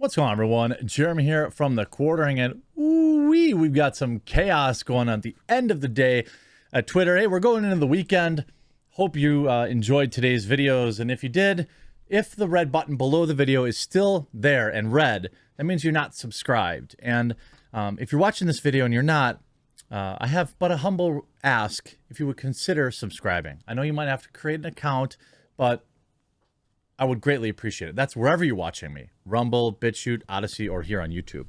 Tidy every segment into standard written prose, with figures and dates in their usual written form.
What's going on, everyone? Jeremy here from the quartering, and we've got some chaos going on at the end of the day at Twitter. Hey, we're going into the weekend. Hope you enjoyed today's videos, and if you did, if the red button below the video is still there and red, that means you're not subscribed. And if you're watching this video and you're not, I have but a humble ask if you would consider subscribing. I know you might have to create an account, but I would greatly appreciate it. That's wherever you're watching me. Rumble, BitChute, Odyssey, or here on YouTube.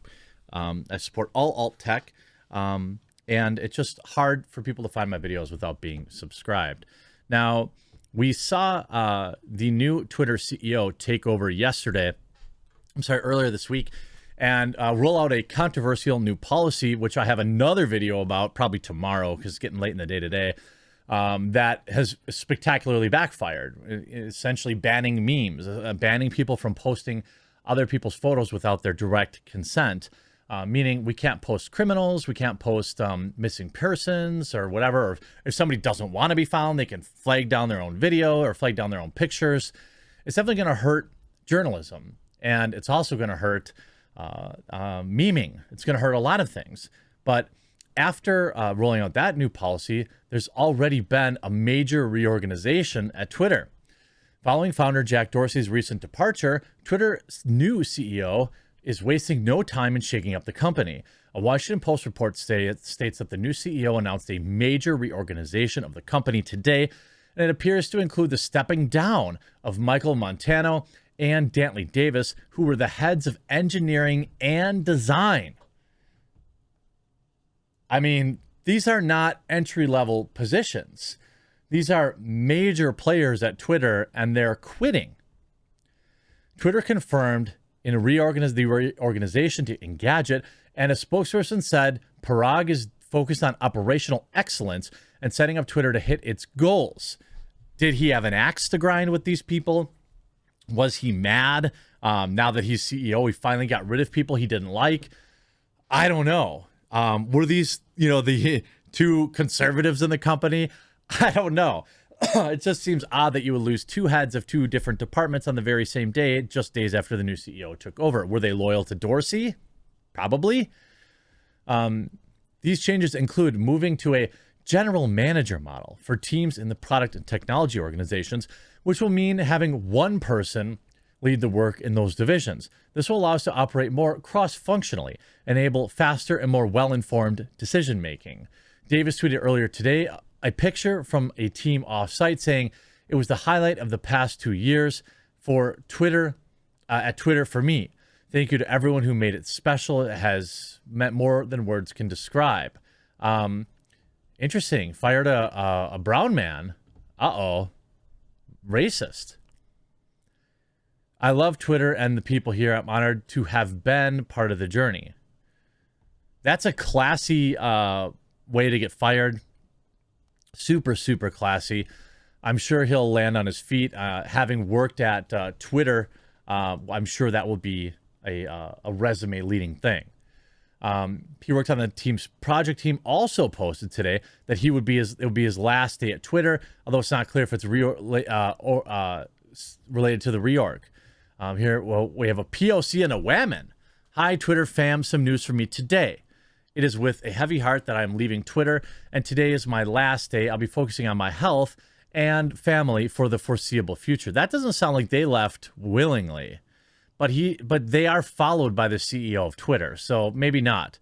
I support all alt tech, and it's just hard for people to find my videos without being subscribed. Now, we saw the new Twitter CEO take over earlier this week, and roll out a controversial new policy, which I have another video about probably tomorrow because it's getting late in the day today. That has spectacularly backfired, essentially banning memes, banning people from posting other people's photos without their direct consent, meaning we can't post criminals, we can't post missing persons or whatever. Or if somebody doesn't want to be found, they can flag down their own video or flag down their own pictures. It's definitely going to hurt journalism, and it's also going to hurt memeing. It's going to hurt a lot of things. But after rolling out that new policy, there's already been a major reorganization at Twitter. Following founder Jack Dorsey's recent departure, Twitter's new CEO is wasting no time in shaking up the company. A Washington Post report states that the new CEO announced a major reorganization of the company today, and it appears to include the stepping down of Michael Montano and Dantley Davis, who were the heads of engineering and design. I mean, these are not entry-level positions. These are major players at Twitter, and they're quitting. Twitter confirmed in the reorganization to Engadget, and a spokesperson said Parag is focused on operational excellence and setting up Twitter to hit its goals. Did he have an axe to grind with these people? Was he mad now that he's CEO? He finally got rid of people he didn't like? I don't know. Were these, the two conservatives in the company? I don't know. It just seems odd that you would lose two heads of two different departments on the very same day, just days after the new CEO took over. Were they loyal to Dorsey? Probably. These changes include moving to a general manager model for teams in the product and technology organizations, which will mean having one person lead the work in those divisions. This will allow us to operate more cross-functionally, enable faster and more well-informed decision-making. Davis tweeted earlier today a picture from a team off-site saying it was the highlight of the past 2 years for Twitter, at Twitter for me. Thank you to everyone who made it special. It has meant more than words can describe. Interesting. Fired a brown man. Uh-oh. Racist. I love Twitter and the people here. I'm honored to have been part of the journey. That's a classy way to get fired. Super, super classy. I'm sure he'll land on his feet. Having worked at Twitter, I'm sure that will be a resume leading thing. He worked on the team's project team. Also posted today that it would be his last day at Twitter, although it's not clear if it's related to the reorg. Here, we have a POC and a whammon. Hi, Twitter fam. Some news for me today. It is with a heavy heart that I'm leaving Twitter, and today is my last day. I'll be focusing on my health and family for the foreseeable future. That doesn't sound like they left willingly, but they are followed by the CEO of Twitter, so maybe not.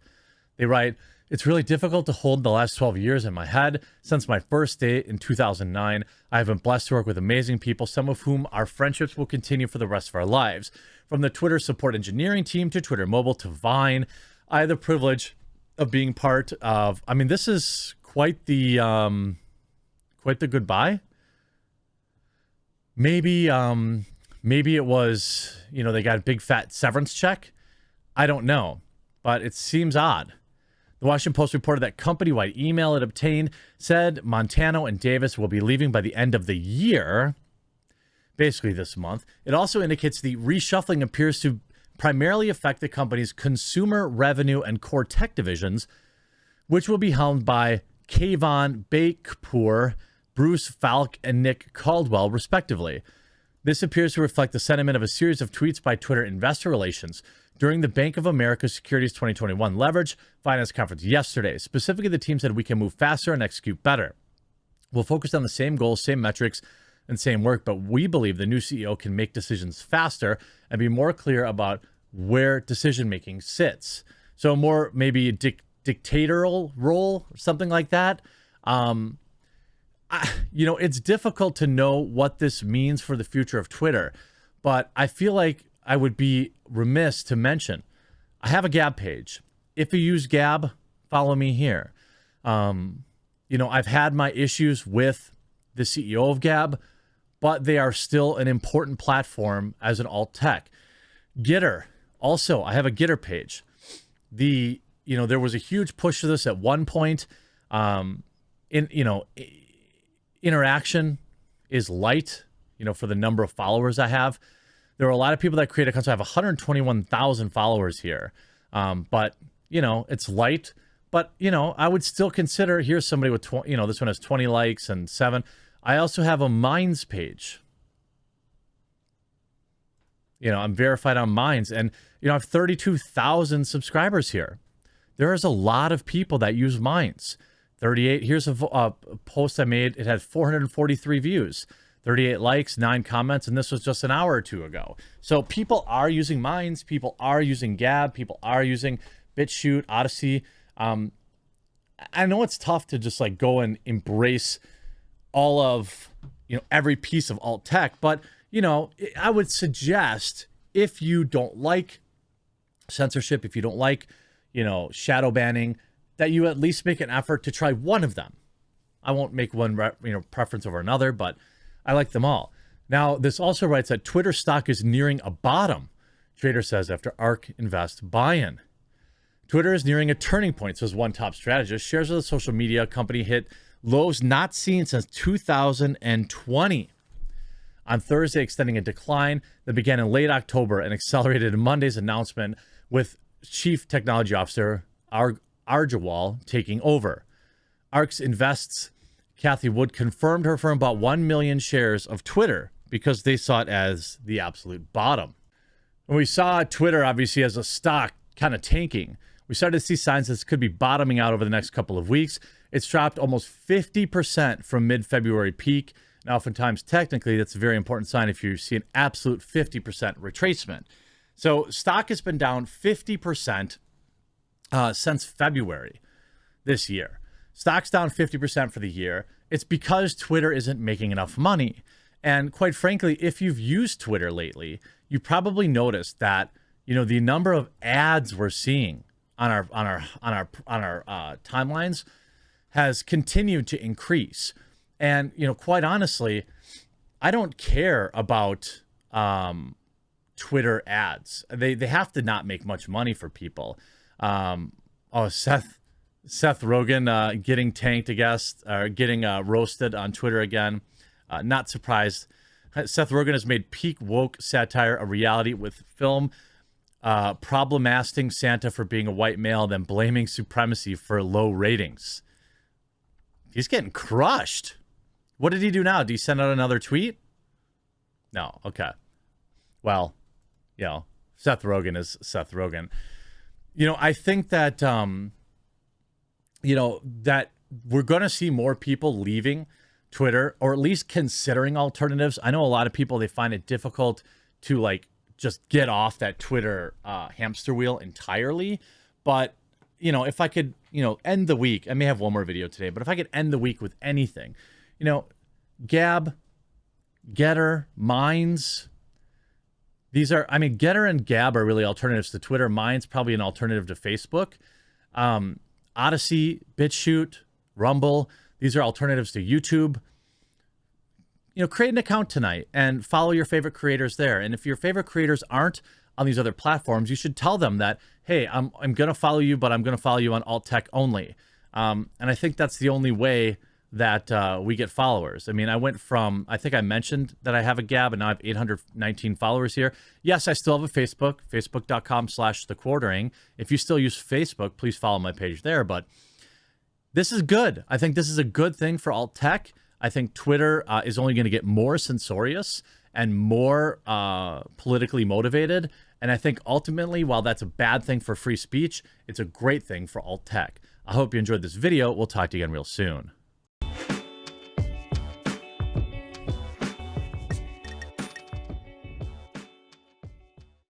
They write, it's really difficult to hold the last 12 years in my head. Since my first day in 2009, I have been blessed to work with amazing people, some of whom our friendships will continue for the rest of our lives. From the Twitter support engineering team to Twitter mobile to Vine, I had the privilege of being part of, this is quite the goodbye. Maybe it was, they got a big fat severance check. I don't know, but it seems odd. The Washington Post reported that company-wide email it obtained said Montano and Davis will be leaving by the end of the year, basically this month. It also indicates the reshuffling appears to primarily affect the company's consumer revenue and core tech divisions, which will be helmed by Kayvon Bakpour, Bruce Falk, and Nick Caldwell, respectively. This appears to reflect the sentiment of a series of tweets by Twitter Investor Relations during the Bank of America Securities 2021 Leverage Finance Conference yesterday. Specifically, the team said we can move faster and execute better. We'll focus on the same goals, same metrics, and same work, but we believe the new CEO can make decisions faster and be more clear about where decision-making sits. So more maybe a dictatorial role or something like that. It's difficult to know what this means for the future of Twitter, but I feel like I would be remiss to mention, I have a Gab page. If you use Gab, follow me here. I've had my issues with the CEO of Gab, but they are still an important platform as an alt tech. Gitter, also, I have a Gitter page. There was a huge push to this at one point. Interaction is light, for the number of followers I have. There are a lot of people that create accounts. I have 121,000 followers here. But it's light. But, I would still consider, here's somebody with, this one has 20 likes and 7. I also have a Minds page. I'm verified on Minds. And, I have 32,000 subscribers here. There is a lot of people that use Minds. 38, here's a post I made. It had 443 views, 38 likes, 9 comments, and this was just an hour or two ago. So people are using Minds. People are using Gab. People are using BitChute, Odyssey. I know it's tough to just like go and embrace all of, every piece of alt tech, but, I would suggest if you don't like censorship, if you don't like, shadow banning, that you at least make an effort to try one of them. I won't make one, preference over another, but I like them all. Now, this also writes that Twitter stock is nearing a bottom, trader says after ARK Invest buy-in. Twitter is nearing a turning point, says one top strategist. Shares of the social media company hit lows not seen since 2020. On Thursday, extending a decline that began in late October and accelerated in Monday's announcement with Chief Technology Officer Arjawal taking over. ARK Invest's Kathy Wood confirmed her firm bought 1 million shares of Twitter because they saw it as the absolute bottom. When we saw Twitter, obviously, as a stock kind of tanking, we started to see signs this could be bottoming out over the next couple of weeks. It's dropped almost 50% from mid-February peak. Now, oftentimes, technically, that's a very important sign if you see an absolute 50% retracement. So stock has been down 50% since February this year. Stock's down 50% for the year. It's because Twitter isn't making enough money. And quite frankly, if you've used Twitter lately, you probably noticed that, the number of ads we're seeing on our timelines has continued to increase. And, quite honestly, I don't care about Twitter ads. They have to not make much money for people. Seth Rogen getting tanked, I guess, or getting roasted on Twitter again. Not surprised. Seth Rogen has made peak woke satire a reality with film problemating Santa for being a white male, then blaming supremacy for low ratings. He's getting crushed. What did he do now? Did he send out another tweet? No. Okay. Well, Seth Rogen is Seth Rogen. I think that, that we're going to see more people leaving Twitter, or at least considering alternatives. I know a lot of people, they find it difficult to just get off that Twitter hamster wheel entirely. But, if I could, end the week, I may have one more video today, but if I could end the week with anything, Gab, Getter, Minds, these are, Getter and Gab are really alternatives to Twitter. Minds probably an alternative to Facebook. Odyssey, BitChute, Rumble, these are alternatives to YouTube. Create an account tonight and follow your favorite creators there. And if your favorite creators aren't on these other platforms, you should tell them that, hey, I'm going to follow you, but I'm going to follow you on alt tech only. And I think that's the only way that we get followers. I went from, I think I mentioned that I have a Gab, and now I have 819 followers here. Yes, I still have a Facebook, facebook.com/thequartering. If you still use Facebook, please follow my page there. But this is good. I think this is a good thing for alt tech. I think Twitter is only going to get more censorious. and more politically motivated. And I think ultimately, while that's a bad thing for free speech, it's a great thing for alt tech. I hope you enjoyed this video. We'll talk to you again real soon.